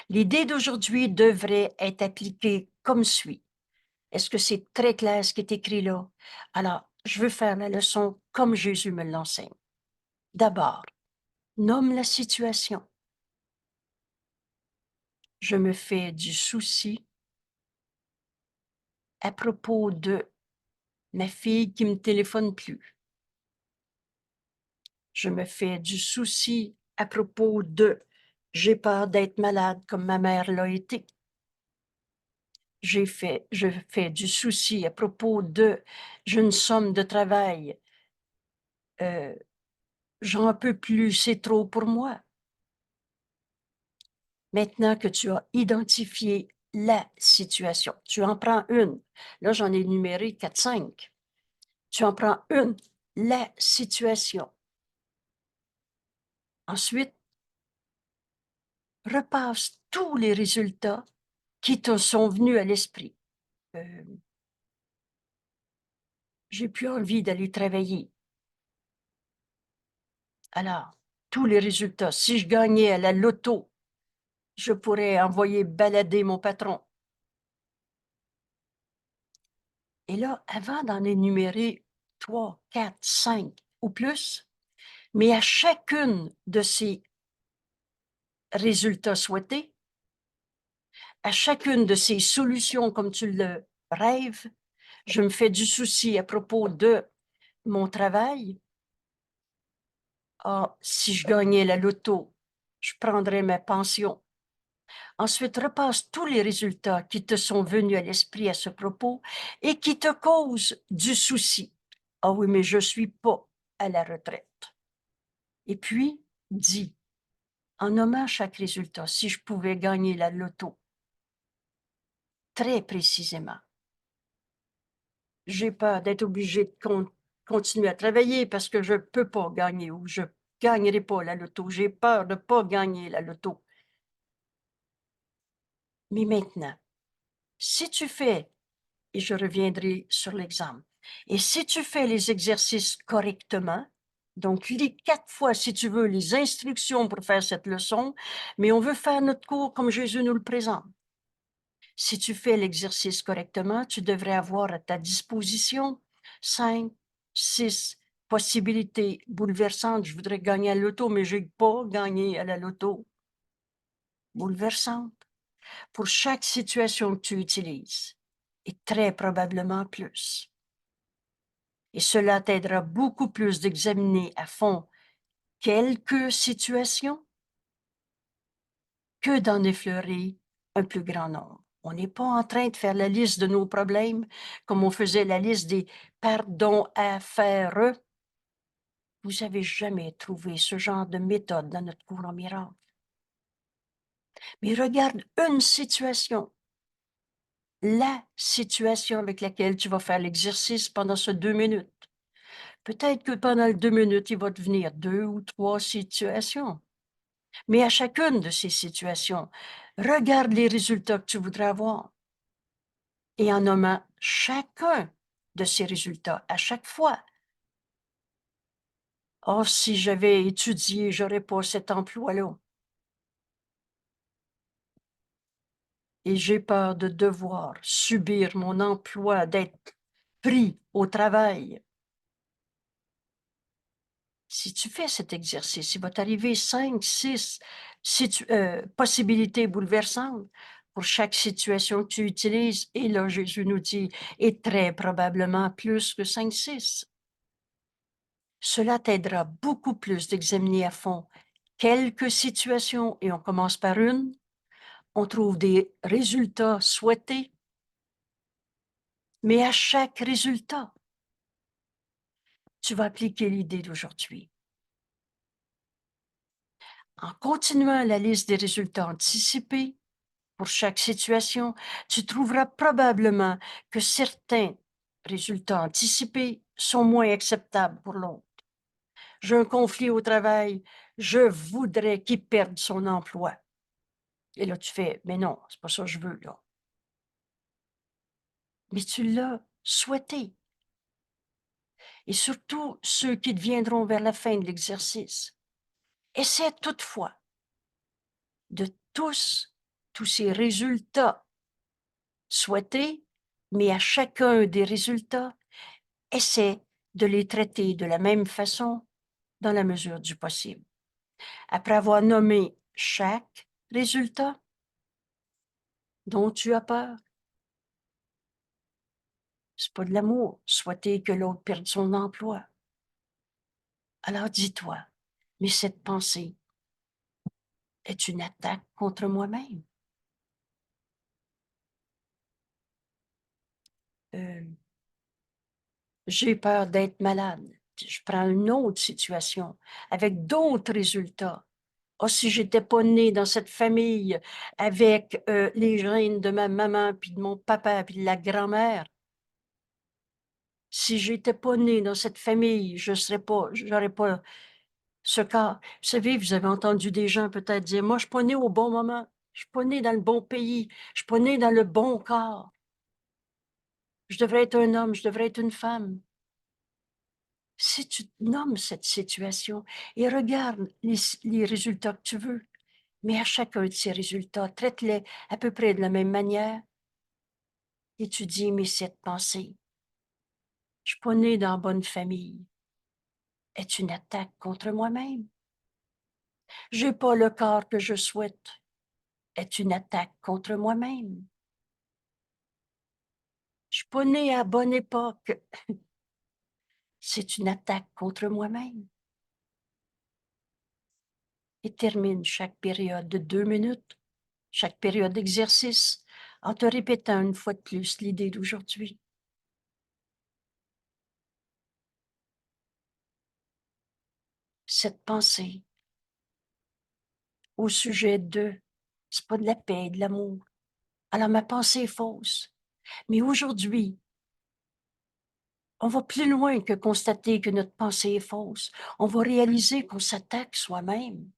L'idée d'aujourd'hui devrait être appliquée comme suit. Est-ce que c'est très clair ce qui est écrit là? Alors, je veux faire la leçon comme Jésus me l'enseigne. D'abord, nomme la situation. Je me fais du souci à propos de ma fille qui me téléphone plus. Je me fais du souci à propos de j'ai peur d'être malade comme ma mère l'a été. Je fais du souci à propos de j'ai une somme de travail, euh, j'en peux plus, c'est trop pour moi. Maintenant que tu as identifié la situation, tu en prends une. Là, j'en ai numéré 4, 5. Tu en prends une, la situation. Ensuite, repasse tous les résultats qui te sont venus à l'esprit. Euh, j'ai plus envie d'aller travailler. Alors, tous les résultats. Si je gagnais à la loto, je pourrais envoyer balader mon patron. Et là, avant d'en énumérer 3, 4, 5 ou plus, mais à chacune de ces résultats souhaités, à chacune de ces solutions comme tu le rêves, je me fais du souci à propos de mon travail. Ah, si je gagnais la loto, je prendrais ma pension. Ensuite, repasse tous les résultats qui te sont venus à l'esprit à ce propos et qui te causent du souci. Ah oui, mais je ne suis pas à la retraite. Et puis, dis, en nommant chaque résultat, si je pouvais gagner la loto, très précisément, j'ai peur d'être obligée de continuer à travailler parce que je ne peux pas gagner ou je ne gagnerai pas la loto. J'ai peur de ne pas gagner la loto. Mais maintenant, si tu fais, et je reviendrai sur l'exemple, et si tu fais les exercices correctement, donc lis 4 fois, si tu veux, les instructions pour faire cette leçon, mais on veut faire notre cours comme Jésus nous le présente. Si tu fais l'exercice correctement, tu devrais avoir à ta disposition 5, 6 possibilités bouleversantes. Je voudrais gagner à la loto, mais je n'ai pas gagné à la loto. Bouleversante. Pour chaque situation que tu utilises, et très probablement plus. Et cela t'aidera beaucoup plus d'examiner à fond quelques situations que d'en effleurer un plus grand nombre. On n'est pas en train de faire la liste de nos problèmes comme on faisait la liste des pardons à faire. Vous n'avez jamais trouvé ce genre de méthode dans notre cours en miracle. Mais regarde une situation, la situation avec laquelle tu vas faire l'exercice pendant ces 2 minutes. Peut-être que pendant les 2 minutes, il va te venir 2 ou 3 situations. Mais à chacune de ces situations, regarde les résultats que tu voudrais avoir. Et en nommant chacun de ces résultats à chaque fois. Oh, si j'avais étudié, j'aurais pas cet emploi-là. Et j'ai peur de devoir subir mon emploi, d'être pris au travail. Si tu fais cet exercice, il va t'arriver 5, 6 possibilités bouleversantes pour chaque situation que tu utilises. Et là, Jésus nous dit, et très probablement plus que 5, 6. Cela t'aidera beaucoup plus d'examiner à fond quelques situations, et on commence par une. On trouve des résultats souhaités, mais à chaque résultat, tu vas appliquer l'idée d'aujourd'hui. En continuant la liste des résultats anticipés pour chaque situation, tu trouveras probablement que certains résultats anticipés sont moins acceptables pour l'autre. J'ai un conflit au travail, je voudrais qu'il perde son emploi. Et là, tu fais, mais non, c'est pas ça que je veux, là. Mais tu l'as souhaité. Et surtout ceux qui deviendront vers la fin de l'exercice. Essaie toutefois de tous ces résultats souhaités, mais à chacun des résultats, essaie de les traiter de la même façon dans la mesure du possible. Après avoir nommé chaque résultat dont tu as peur, c'est pas de l'amour, souhaiter que l'autre perde son emploi. Alors dis-toi, mais cette pensée est une attaque contre moi-même. Euh, j'ai peur d'être malade. Je prends une autre situation avec d'autres résultats. Oh, si j'étais pas née dans cette famille avec les gènes de ma maman, puis de mon papa, puis de la grand-mère, si j'étais pas née dans cette famille, j'aurais pas ce cas. Vous savez, vous avez entendu des gens peut-être dire, moi, je suis pas née au bon moment, je suis pas née dans le bon pays, je suis pas née dans le bon corps. Je devrais être un homme, je devrais être une femme. Si tu nommes cette situation et regarde les résultats que tu veux, mais à chacun de ces résultats, traite-les à peu près de la même manière et tu dis, mais cette pensée, Je suis pas née dans la bonne famille. Est une attaque contre moi-même. J'ai pas le corps que je souhaite. Est une attaque contre moi-même. Je suis pas née à la bonne époque. C'est une attaque contre moi-même. Et termine chaque période de 2 minutes, chaque période d'exercice, en te répétant une fois de plus l'idée d'aujourd'hui. Cette pensée au sujet de, c'est pas de la paix, de l'amour. Alors ma pensée est fausse. Mais aujourd'hui, on va plus loin que constater que notre pensée est fausse. On va réaliser qu'on s'attaque soi-même.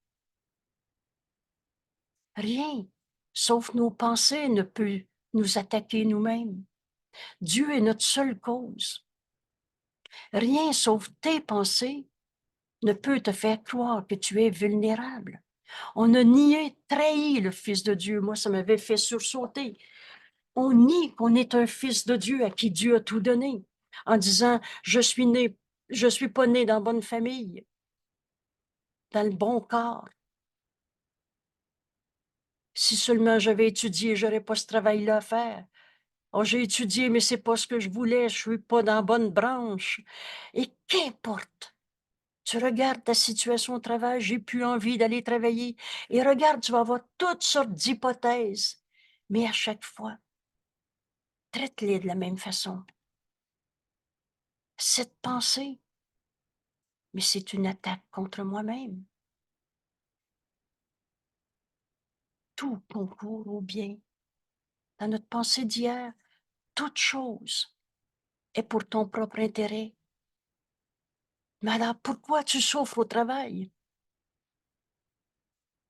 Rien, sauf nos pensées, ne peut nous attaquer nous-mêmes. Dieu est notre seule cause. Rien, sauf tes pensées, ne peut te faire croire que tu es vulnérable. On a nié, trahi le Fils de Dieu. Moi, ça m'avait fait sursauter. On nie qu'on est un fils de Dieu à qui Dieu a tout donné, en disant, je suis pas né dans la bonne famille, dans le bon corps. Si seulement j'avais étudié, j'aurais pas ce travail-là à faire. Oh, j'ai étudié, mais c'est pas ce que je voulais, je suis pas dans la bonne branche. Et qu'importe. Tu regardes ta situation au travail, j'ai plus envie d'aller travailler. Et regarde, tu vas avoir toutes sortes d'hypothèses. Mais à chaque fois, traite-les de la même façon. Cette pensée, mais c'est une attaque contre moi-même. Tout concourt au bien. Dans notre pensée d'hier, toute chose est pour ton propre intérêt. Mais alors, pourquoi tu souffres au travail?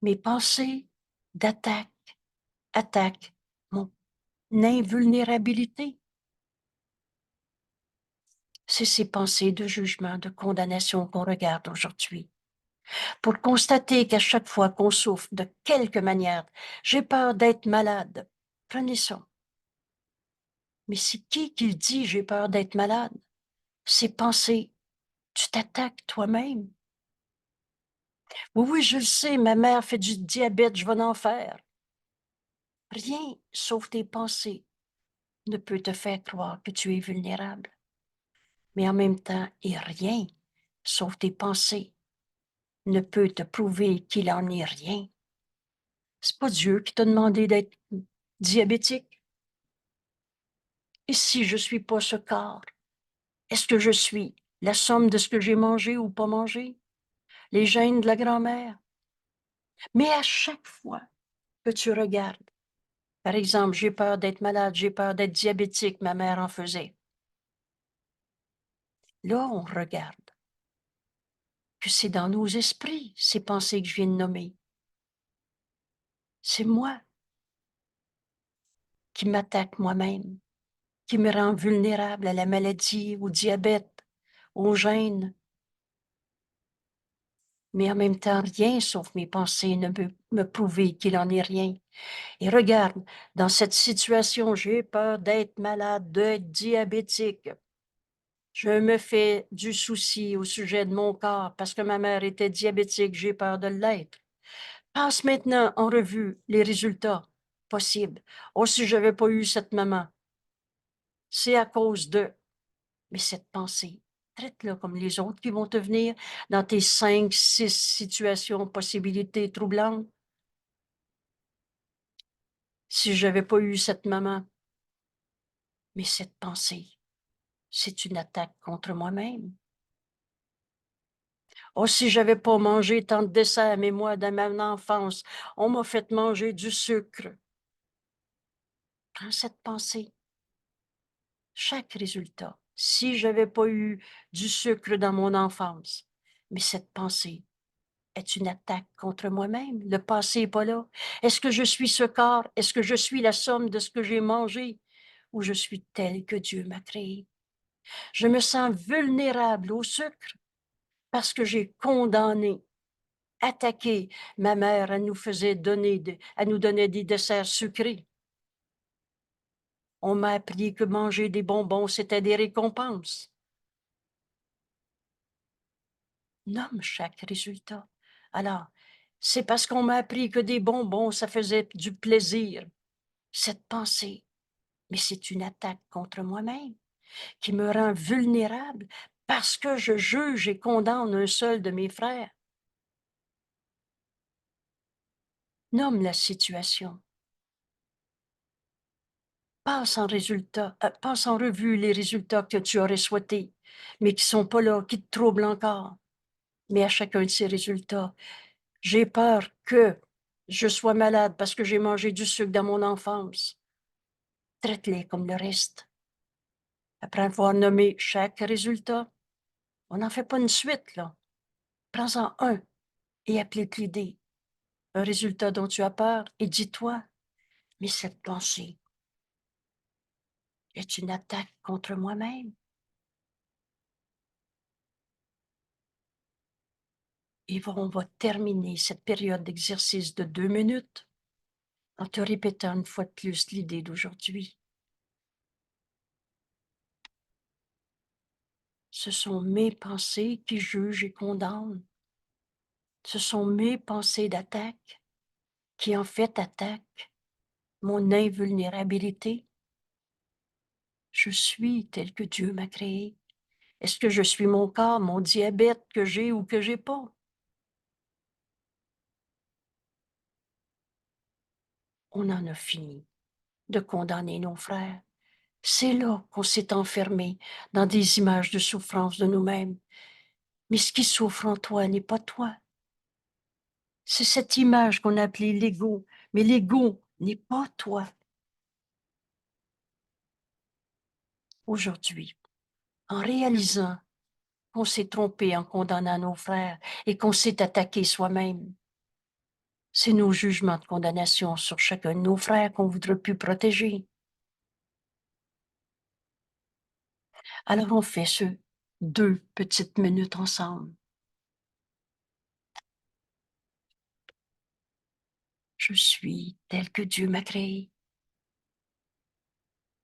Mes pensées d'attaque attaquent mon invulnérabilité. C'est ces pensées de jugement, de condamnation qu'on regarde aujourd'hui. Pour constater qu'à chaque fois qu'on souffre de quelque manière, j'ai peur d'être malade. Prenez ça. Mais c'est qui dit j'ai peur d'être malade? Ces pensées, tu t'attaques toi-même. Oui, oui, je le sais, ma mère fait du diabète, je vais en faire. Rien, sauf tes pensées, ne peut te faire croire que tu es vulnérable. Mais en même temps, et rien, sauf tes pensées, ne peut te prouver qu'il en est rien. C'est pas Dieu qui t'a demandé d'être diabétique. Et si je suis pas ce corps, est-ce que je suis la somme de ce que j'ai mangé ou pas mangé? Les gènes de la grand-mère? Mais à chaque fois que tu regardes, par exemple, j'ai peur d'être malade, j'ai peur d'être diabétique, ma mère en faisait. Là, on regarde que c'est dans nos esprits, ces pensées que je viens de nommer. C'est moi qui m'attaque moi-même, qui me rend vulnérable à la maladie, au diabète, aux gènes. Mais en même temps, rien sauf mes pensées ne peut me prouver qu'il en est rien. Et regarde, dans cette situation, j'ai peur d'être malade, d'être diabétique. Je me fais du souci au sujet de mon corps parce que ma mère était diabétique, j'ai peur de l'être. Passe maintenant en revue les résultats possibles. Oh, si je n'avais pas eu cette maman, c'est à cause de... Mais cette pensée, traite-la comme les autres qui vont te venir dans tes 5, 6 situations, possibilités troublantes. Si je n'avais pas eu cette maman, mais cette pensée, c'est une attaque contre moi-même. Oh, si j'avais pas mangé tant de desserts, mais moi, dans ma enfance, on m'a fait manger du sucre. Prends cette pensée. Chaque résultat. Si j'avais pas eu du sucre dans mon enfance, mais cette pensée est une attaque contre moi-même. Le passé n'est pas là. Est-ce que je suis ce corps? Est-ce que je suis la somme de ce que j'ai mangé? Ou je suis tel que Dieu m'a créé? Je me sens vulnérable au sucre parce que j'ai condamné, attaqué ma mère. Elle nous faisait elle nous donnait des desserts sucrés. On m'a appris que manger des bonbons, c'était des récompenses. Nomme chaque résultat. Alors, c'est parce qu'on m'a appris que des bonbons, ça faisait du plaisir. Cette pensée, mais c'est une attaque contre moi-même qui me rend vulnérable parce que je juge et condamne un seul de mes frères. Nomme la situation. Passe en revue les résultats que tu aurais souhaités, mais qui sont pas là, qui te troublent encore. Mais à chacun de ces résultats, j'ai peur que je sois malade parce que j'ai mangé du sucre dans mon enfance. Traite-les comme le reste. Après avoir nommé chaque résultat, on n'en fait pas une suite, là. Prends-en un et applique l'idée. Un résultat dont tu as peur et dis-toi, mais cette pensée est une attaque contre moi-même. Et on va terminer cette période d'exercice de 2 minutes en te répétant une fois de plus l'idée d'aujourd'hui. Ce sont mes pensées qui jugent et condamnent. Ce sont mes pensées d'attaque qui en fait attaquent mon invulnérabilité. Je suis tel que Dieu m'a créé. Est-ce que je suis mon corps, mon diabète que j'ai ou que j'ai pas? On en a fini de condamner nos frères. C'est là qu'on s'est enfermé dans des images de souffrance de nous-mêmes. Mais ce qui souffre en toi n'est pas toi. C'est cette image qu'on a appelée l'ego. Mais l'ego n'est pas toi. Aujourd'hui, en réalisant qu'on s'est trompé en condamnant nos frères et qu'on s'est attaqué soi-même, c'est nos jugements de condamnation sur chacun de nos frères qu'on voudrait plus protéger. Alors on fait ce 2 petites minutes ensemble. Je suis tel que Dieu m'a créé.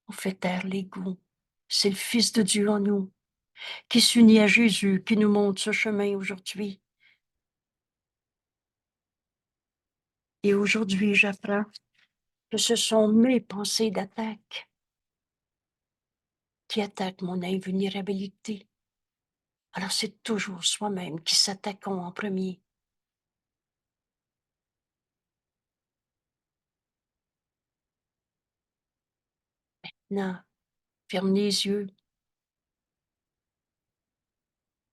On fait taire l'ego. C'est le Fils de Dieu en nous qui s'unit à Jésus, qui nous montre ce chemin aujourd'hui. Et aujourd'hui, j'apprends que ce sont mes pensées d'attaque qui attaquent mon invulnérabilité. Alors c'est toujours soi-même qui s'attaquons en premier. Non, ferme les yeux,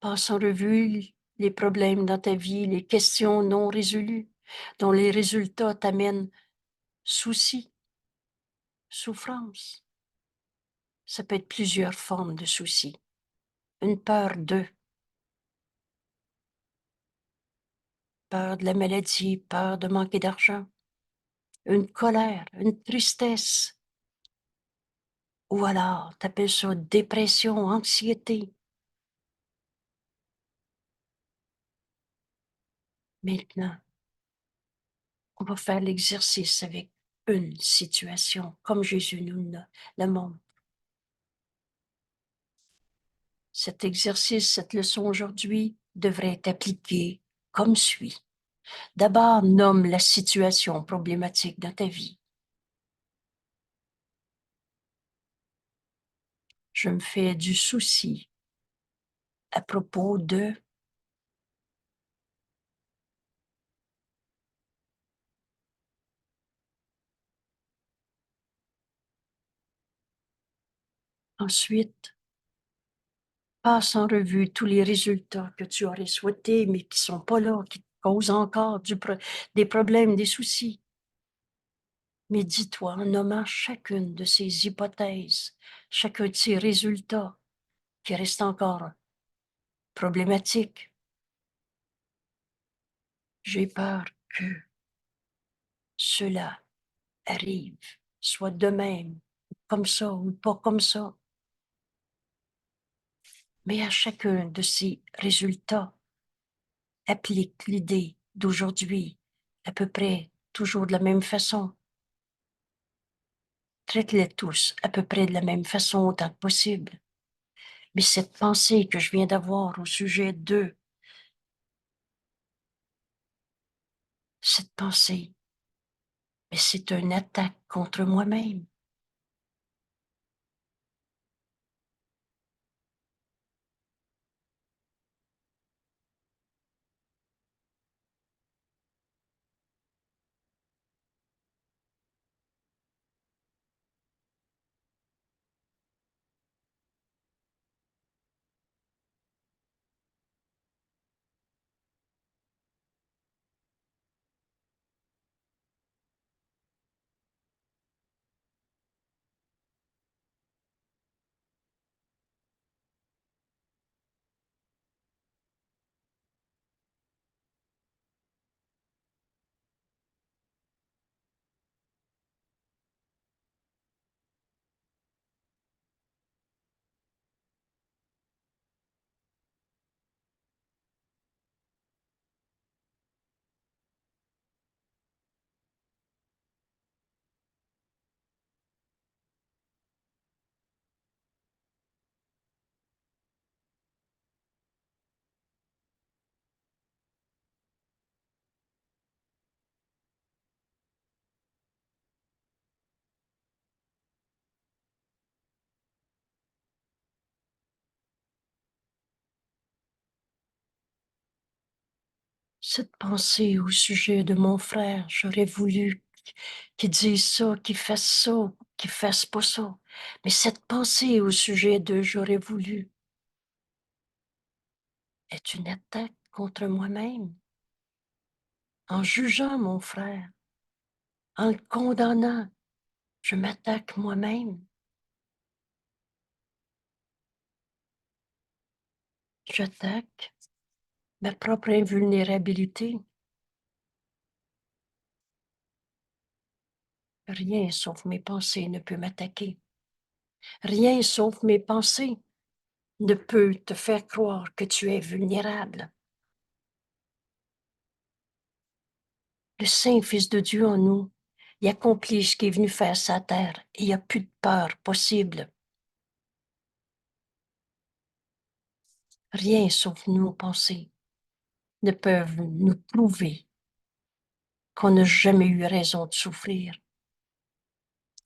passe en revue les problèmes dans ta vie, les questions non résolues, dont les résultats t'amènent soucis, souffrance. Ça peut être plusieurs formes de soucis. Une peur de la maladie, peur de manquer d'argent, une colère, une tristesse, ou alors t'appelles ça dépression, anxiété. Maintenant, on va faire l'exercice avec une situation, comme Jésus nous le montre. Cet exercice, cette leçon aujourd'hui devrait être appliquée comme suit. D'abord, nomme la situation problématique dans ta vie. Je me fais du souci à propos de... Ensuite, passe en revue tous les résultats que tu aurais souhaités, mais qui sont pas là, qui te causent encore des problèmes, des soucis. Mais dis-toi, en nommant chacune de ces hypothèses, chacun de ces résultats qui restent encore problématiques, j'ai peur que cela arrive, soit de même, comme ça ou pas comme ça. Mais à chacun de ces résultats, applique l'idée d'aujourd'hui à peu près toujours de la même façon. Traite-les tous à peu près de la même façon autant que possible. Mais cette pensée que je viens d'avoir au sujet d'eux cette pensée, mais c'est une attaque contre moi-même. Cette pensée au sujet de mon frère, j'aurais voulu qu'il dise ça, qu'il fasse ça, qu'il fasse pas ça. Mais cette pensée au sujet de j'aurais voulu est une attaque contre moi-même. En jugeant mon frère, en le condamnant, je m'attaque moi-même. J'attaque ma propre invulnérabilité. Rien sauf mes pensées ne peut m'attaquer. Rien sauf mes pensées ne peut te faire croire que tu es vulnérable. Le Saint Fils de Dieu en nous, il accomplit ce qu'il est venu faire sur la terre et il n'y a plus de peur possible. Rien sauf nos pensées ne peuvent nous prouver qu'on n'a jamais eu raison de souffrir.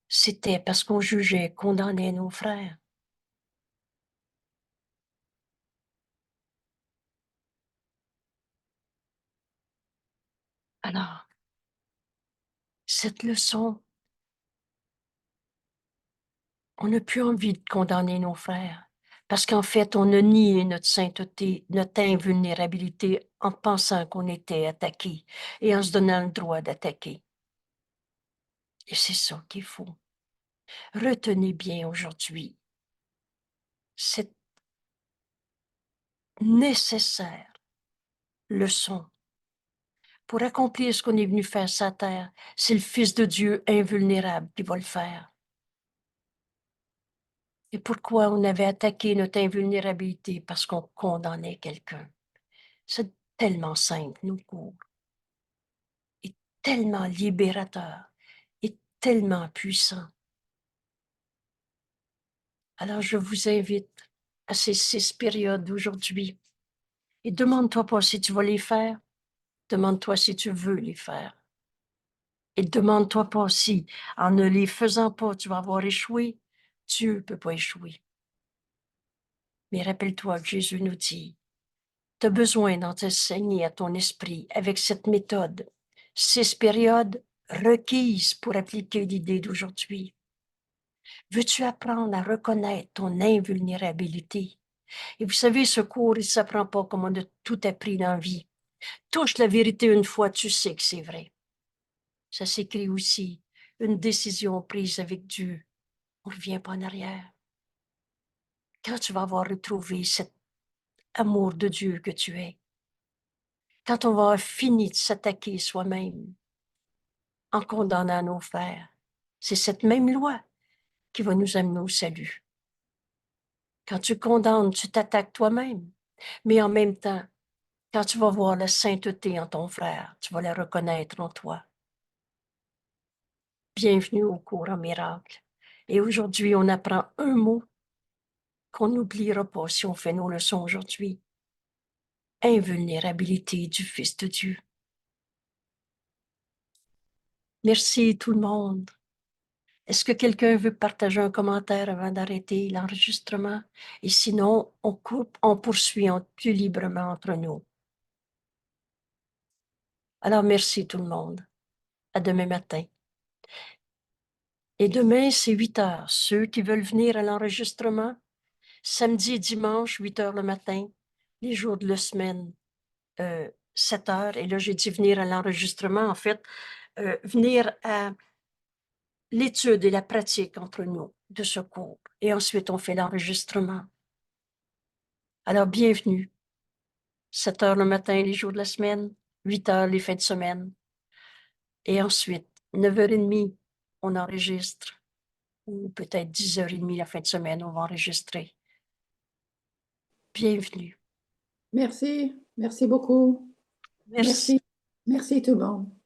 C'était parce qu'on jugeait et condamnait nos frères. Alors, cette leçon, on n'a plus envie de condamner nos frères, parce qu'en fait, on a nié notre sainteté, notre invulnérabilité en pensant qu'on était attaqué et en se donnant le droit d'attaquer. Et c'est ça qu'il faut. Retenez bien aujourd'hui cette nécessaire leçon pour accomplir ce qu'on est venu faire sur la terre. C'est le Fils de Dieu invulnérable qui va le faire. Et pourquoi on avait attaqué notre invulnérabilité? Parce qu'on condamnait quelqu'un. C'est tellement simple, nos cours, et tellement libérateur, et tellement puissant. Alors je vous invite à ces 6 périodes d'aujourd'hui. Et demande-toi pas si tu vas les faire, demande-toi si tu veux les faire. Et demande-toi pas si, en ne les faisant pas, tu vas avoir échoué. Dieu ne peut pas échouer. Mais rappelle-toi que Jésus nous dit, tu as besoin d'enseigner à ton esprit avec cette méthode, 6 périodes requises pour appliquer l'idée d'aujourd'hui. Veux-tu apprendre à reconnaître ton invulnérabilité? Et vous savez, ce cours, il ne s'apprend pas comme on a tout appris dans la vie. Touche la vérité une fois, tu sais que c'est vrai. Ça s'écrit aussi, une décision prise avec Dieu. On ne revient pas en arrière. Quand tu vas avoir retrouvé cet amour de Dieu que tu es, quand on va avoir fini de s'attaquer soi-même en condamnant nos frères, c'est cette même loi qui va nous amener au salut. Quand tu condamnes, tu t'attaques toi-même, mais en même temps, quand tu vas voir la sainteté en ton frère, tu vas la reconnaître en toi. Bienvenue au cours en miracle. Et aujourd'hui, on apprend un mot qu'on n'oubliera pas si on fait nos leçons aujourd'hui. Invulnérabilité du Fils de Dieu. Merci tout le monde. Est-ce que quelqu'un veut partager un commentaire avant d'arrêter l'enregistrement? Et sinon, on coupe, on poursuit plus librement entre nous. Alors, merci tout le monde. À demain matin. Et demain, c'est 8 heures. Ceux qui veulent venir à l'enregistrement, samedi et dimanche, 8 heures le matin, les jours de la semaine, 7 heures. Et là, j'ai dit venir à l'enregistrement, en fait, venir à l'étude et la pratique entre nous de ce cours. Et ensuite, on fait l'enregistrement. Alors, bienvenue. 7 heures le matin, les jours de la semaine, 8 heures les fins de semaine. Et ensuite, 9h30, on enregistre. Ou peut-être 10h30 la fin de semaine, on va enregistrer. Bienvenue. Merci, merci beaucoup. Merci. Merci, merci tout le monde.